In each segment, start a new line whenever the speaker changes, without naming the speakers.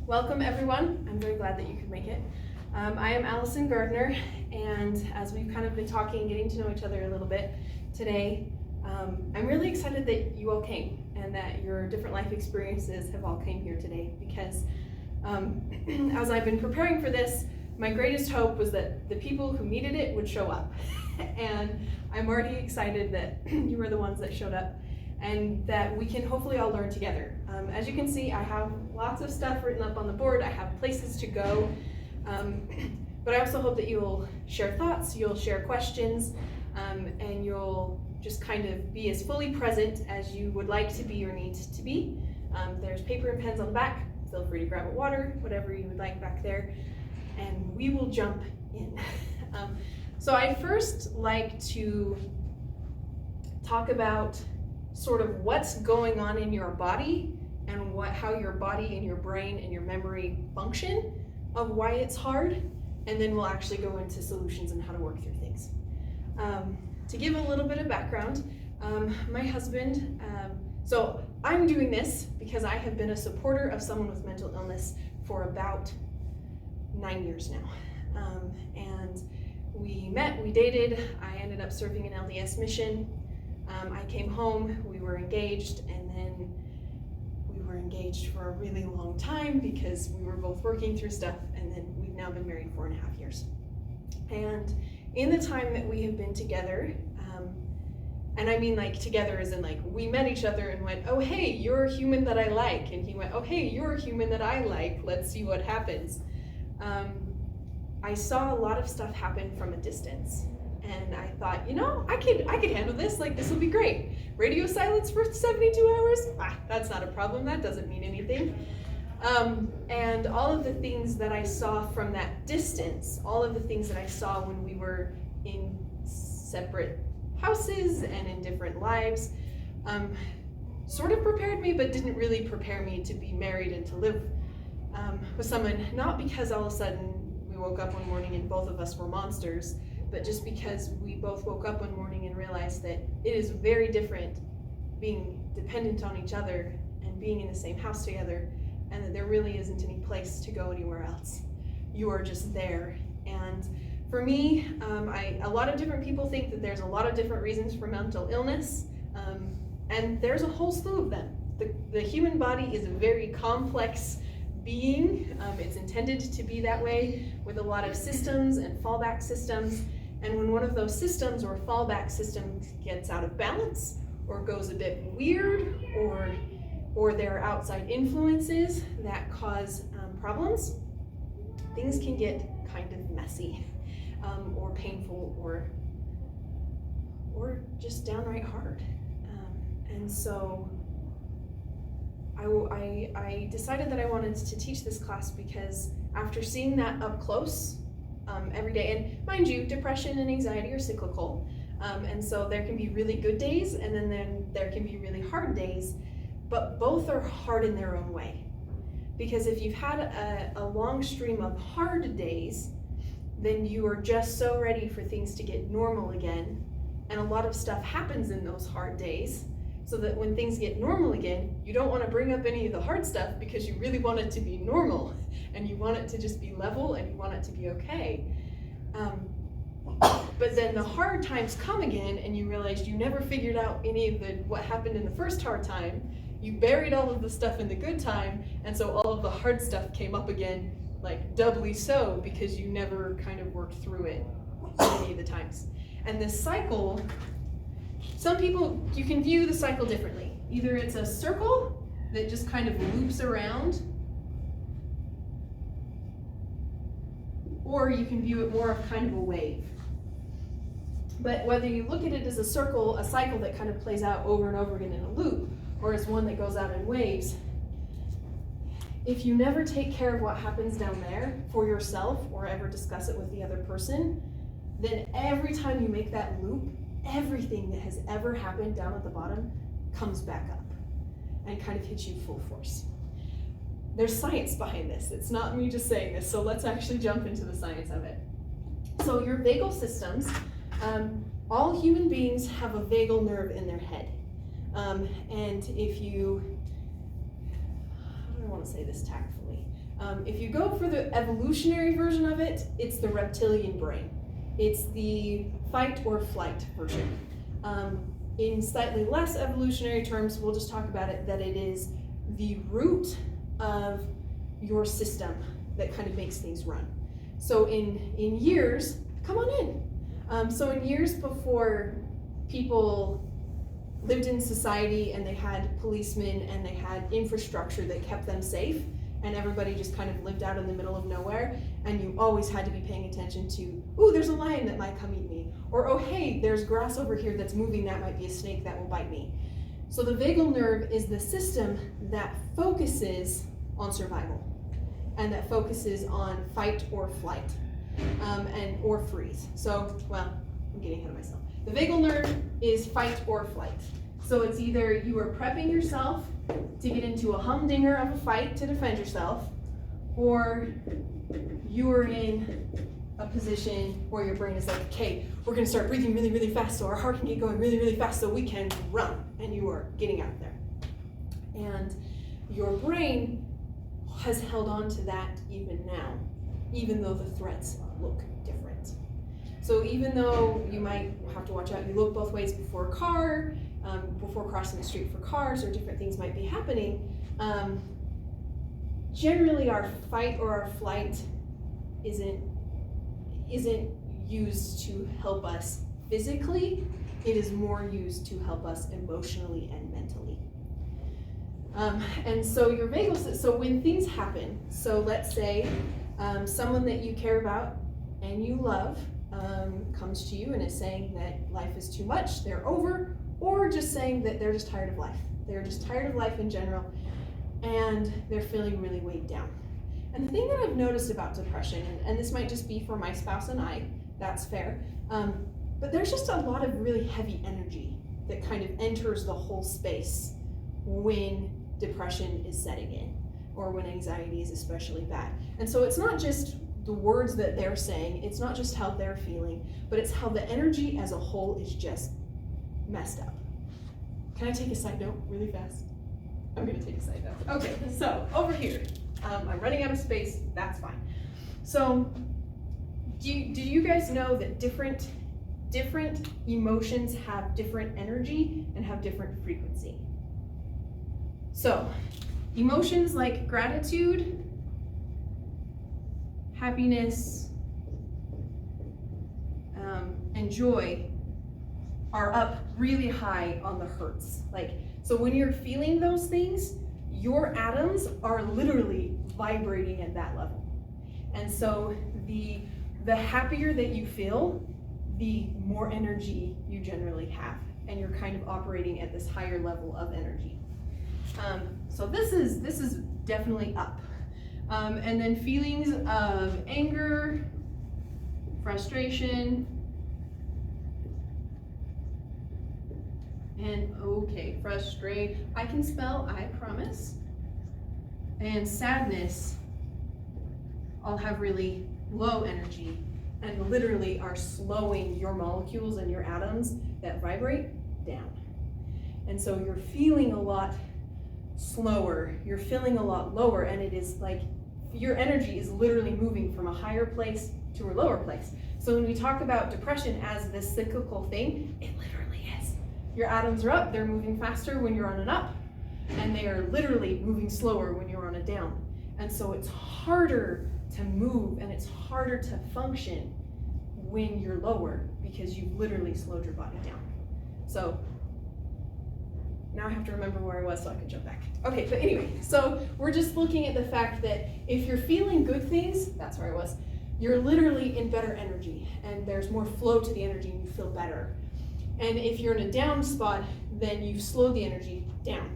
Welcome everyone. I'm very glad that you could make it. I am Allison Gardner, and as we've kind of been talking and getting to know each other a little bit today, I'm really excited that you all came and that your different life experiences have all came here today, because as I've been preparing for this, my greatest hope was that the people who needed it would show up. And I'm already excited that you were the ones that showed up and that we can hopefully all learn together. As you can see, I have lots of stuff written up on the board. I have places to go, but I also hope that you'll share thoughts, you'll share questions, and you'll just kind of be as fully present as you would like to be or need to be. There's paper and pens on the back. Feel free to grab a water, whatever you would like back there, and we will jump in. So I'd first like to talk about sort of what's going on in your body and how your body and your brain and your memory function of why it's hard, and then we'll actually go into solutions and how to work through things. To give a little bit of background, my husband, so I'm doing this because I have been a supporter of someone with mental illness for about 9 years now. And we met, we dated, I ended up serving an LDS mission. I came home, we were engaged, and then we were engaged for a really long time because we were both working through stuff, and then we've now been married 4.5 years. And in the time that we have been together, and I mean like together as in like we met each other and went, oh hey, you're a human that I like, and he went, oh hey, you're a human that I like, let's see what happens. I saw a lot of stuff happen from a distance. And I thought, you know, I could handle this, like this will be great. Radio silence for 72 hours? That's not a problem, that doesn't mean anything. And all of the things that I saw from that distance, all of the things that I saw when we were in separate houses and in different lives, sort of prepared me, but didn't really prepare me to be married and to live with someone, not because all of a sudden we woke up one morning and both of us were monsters, but just because we both woke up one morning and realized that it is very different being dependent on each other and being in the same house together, and that there really isn't any place to go anywhere else. You are just there. And for me, a lot of different people think that there's a lot of different reasons for mental illness, and there's a whole slew of them. The human body is a very complex being. It's intended to be that way, with a lot of systems and fallback systems. And when one of those systems or fallback systems gets out of balance or goes a bit weird, or there are outside influences that cause problems, things can get kind of messy, or painful, or just downright hard. And so I decided that I wanted to teach this class because after seeing that up close every day, and mind you, depression and anxiety are cyclical, and so there can be really good days and then there can be really hard days, but both are hard in their own way. Because if you've had a long stream of hard days, then you are just so ready for things to get normal again, and a lot of stuff happens in those hard days, so that when things get normal again, you don't want to bring up any of the hard stuff because you really want it to be normal, and you want it to just be level, and you want it to be okay. But then the hard times come again, and you realize you never figured out any of what happened in the first hard time. You buried all of the stuff in the good time, and so all of the hard stuff came up again, like doubly so, because you never kind of worked through it any of the times. And this cycle, some people, you can view the cycle differently. Either it's a circle that just kind of loops around, or you can view it more of kind of a wave. But whether you look at it as a circle, a cycle that kind of plays out over and over again in a loop, or as one that goes out in waves, if you never take care of what happens down there for yourself or ever discuss it with the other person, then every time you make that loop, everything that has ever happened down at the bottom comes back up and kind of hits you full force. There's science behind this. It's not me just saying this, so let's actually jump into the science of it. So your vagal systems, all human beings have a vagal nerve in their head. And if you, how do I want to say this tactfully? If you go for the evolutionary version of it, it's the reptilian brain. It's the fight or flight version. In slightly less evolutionary terms, we'll just talk about it, that it is the root of your system that kind of makes things run. So in years, come on in. So in years before people lived in society and they had policemen and they had infrastructure that kept them safe, and everybody just kind of lived out in the middle of nowhere, and you always had to be paying attention to, ooh, there's a lion that might come eat me, or oh hey, there's grass over here that's moving, that might be a snake that will bite me. So the vagal nerve is the system that focuses on survival, and that focuses on fight or flight, or freeze. So, well, I'm getting ahead of myself. The vagal nerve is fight or flight. So it's either you are prepping yourself to get into a humdinger of a fight to defend yourself, or you are in a position where your brain is like, okay, we're gonna start breathing really, really fast so our heart can get going really, really fast so we can run, and you are getting out there. And your brain has held on to that even now, even though the threats look different. So even though you might have to watch out, you look both ways before a car, before crossing the street for cars, or different things might be happening, generally our fight or our flight isn't used to help us physically. It is more used to help us emotionally and mentally. And so your vagal system, so when things happen, so let's say someone that you care about and you love comes to you and is saying that life is too much, they're over, or just saying that they're just tired of life. They're just tired of life in general, and they're feeling really weighed down. And the thing that I've noticed about depression, and this might just be for my spouse and I, that's fair, but there's just a lot of really heavy energy that kind of enters the whole space when depression is setting in, or when anxiety is especially bad. And so it's not just the words that they're saying, it's not just how they're feeling, but it's how the energy as a whole is just messed up. Can I take a side note really fast? I'm gonna take a side note. Okay, so over here, I'm running out of space, that's fine. So, do you guys know that different emotions have different energy and have different frequency? So, emotions like gratitude, happiness, and joy are up really high on the hertz. So when you're feeling those things, your atoms are literally vibrating at that level. And so the happier that you feel, the more energy you generally have, and you're kind of operating at this higher level of energy. So this is definitely up. And then feelings of anger, frustration, and frustrate. I can spell, I promise. And sadness all have really low energy and literally are slowing your molecules and your atoms that vibrate down. And so you're feeling a lot slower, you're feeling a lot lower, and it is like your energy is literally moving from a higher place to a lower place. So when we talk about depression as this cyclical thing, it literally is. Your atoms are up, they're moving faster when you're on an up, and they are literally moving slower when you're on a down. And so it's harder to move and it's harder to function when you're lower because you've literally slowed your body down. So now I have to remember where I was so I can jump back. Okay, but anyway, so we're just looking at the fact that if you're feeling good things, that's where I was, you're literally in better energy and there's more flow to the energy and you feel better. And if you're in a down spot, then you slow the energy down.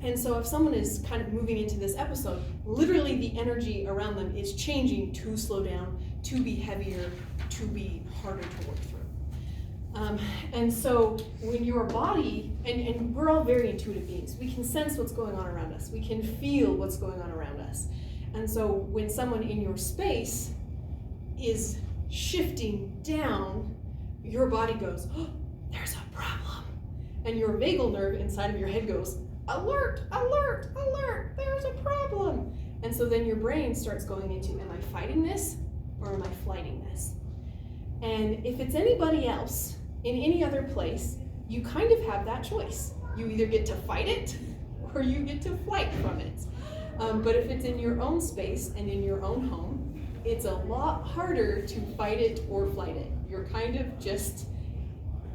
And so if someone is kind of moving into this episode, literally the energy around them is changing to slow down, to be heavier, to be harder to work through. And so when your body, and we're all very intuitive beings, we can sense what's going on around us. We can feel what's going on around us. And so when someone in your space is shifting down, your body goes, oh, there's a problem. And your vagal nerve inside of your head goes, alert, alert, alert, there's a problem. And so then your brain starts going into, am I fighting this or am I flighting this? And if it's anybody else in any other place, you kind of have that choice. You either get to fight it or you get to flight from it. But if it's in your own space and in your own home, it's a lot harder to fight it or flight it. You're kind of just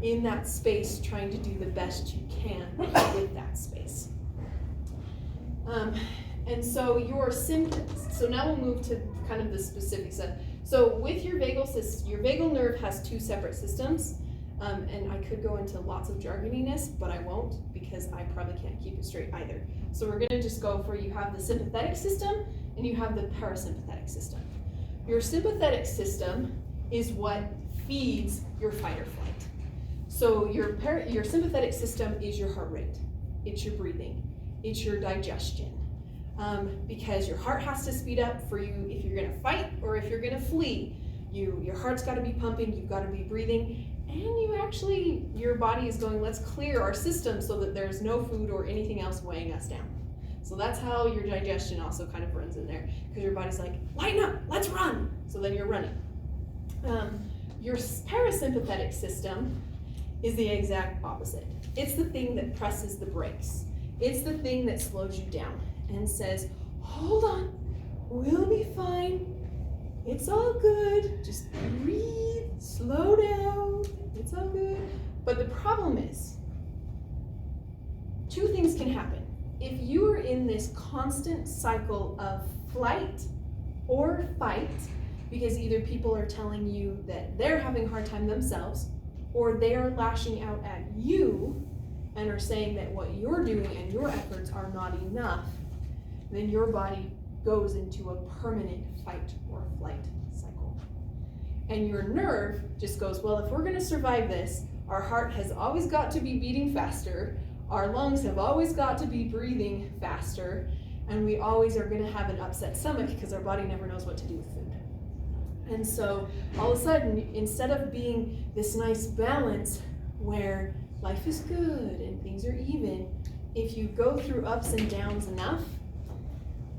in that space trying to do the best you can with that space. And so your symptoms, so now we'll move to kind of the specific stuff. So with your vagal nerve has two separate systems, and I could go into lots of jargoniness, but I won't because I probably can't keep it straight either. So we're gonna just go for, you have the sympathetic system and you have the parasympathetic system. Your sympathetic system is what feeds your fight or flight. So your sympathetic system is your heart rate, it's your breathing, it's your digestion. Because your heart has to speed up for you if you're gonna fight or if you're gonna flee. Your heart's gotta be pumping, you've gotta be breathing, and your body is going, let's clear our system so that there's no food or anything else weighing us down. So that's how your digestion also kind of runs in there, because your body's like, lighten up, let's run. So then you're running. Your parasympathetic system is the exact opposite. It's the thing that presses the brakes. It's the thing that slows you down and says, hold on, we'll be fine. It's all good. Just breathe, slow down. It's all good. But the problem is, two things can happen. If you are in this constant cycle of flight or fight, because either people are telling you that they're having a hard time themselves, or they are lashing out at you and are saying that what you're doing and your efforts are not enough, then your body goes into a permanent fight or flight cycle. And your nerve just goes, well, if we're gonna survive this, our heart has always got to be beating faster, our lungs have always got to be breathing faster, and we always are gonna have an upset stomach because our body never knows what to do with food. And so all of a sudden, instead of being this nice balance where life is good and things are even, if you go through ups and downs enough,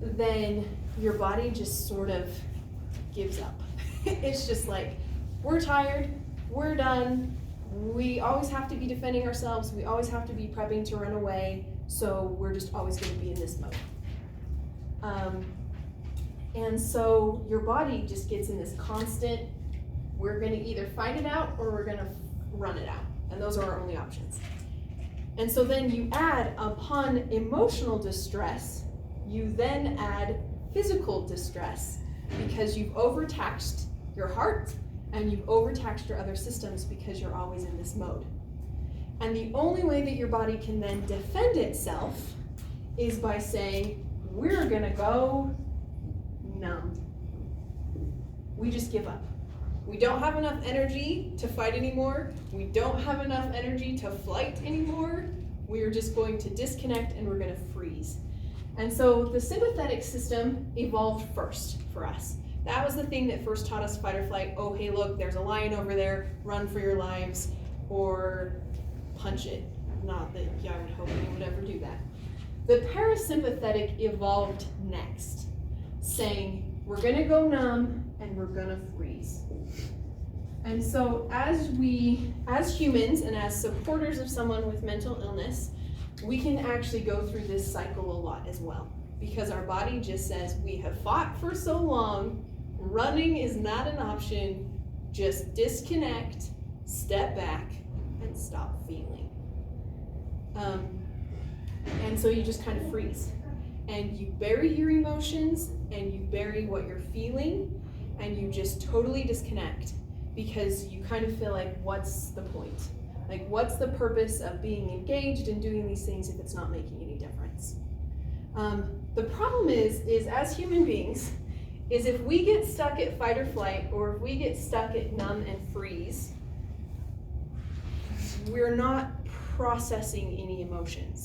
then your body just sort of gives up. It's just like, we're tired, we're done, we always have to be defending ourselves, we always have to be prepping to run away, so we're just always going to be in this mode. And so your body just gets in this constant, we're going to either fight it out or we're going to run it out. And those are our only options. And so then you add, upon emotional distress, you then add physical distress because you've overtaxed your heart and you've overtaxed your other systems because you're always in this mode. And the only way that your body can then defend itself is by saying, we're going to go numb. We just give up. We don't have enough energy to fight anymore. We don't have enough energy to flight anymore. We are just going to disconnect and we're going to freeze. And so the sympathetic system evolved first for us. That was the thing that first taught us fight or flight. Oh, hey, look, there's a lion over there. Run for your lives or punch it. Not that I would hope anyone would ever do that. The parasympathetic evolved next, saying, we're going to go numb and we're going to freeze. And so as humans and as supporters of someone with mental illness, we can actually go through this cycle a lot as well, because our body just says, we have fought for so long, running is not an option, just disconnect, step back, and stop feeling. And so you just kind of freeze. And you bury your emotions, and you bury what you're feeling, and you just totally disconnect, because you kind of feel like, what's the point? Like, what's the purpose of being engaged and doing these things if it's not making any difference? The problem is as human beings, is if we get stuck at fight or flight, or if we get stuck at numb and freeze, we're not processing any emotions.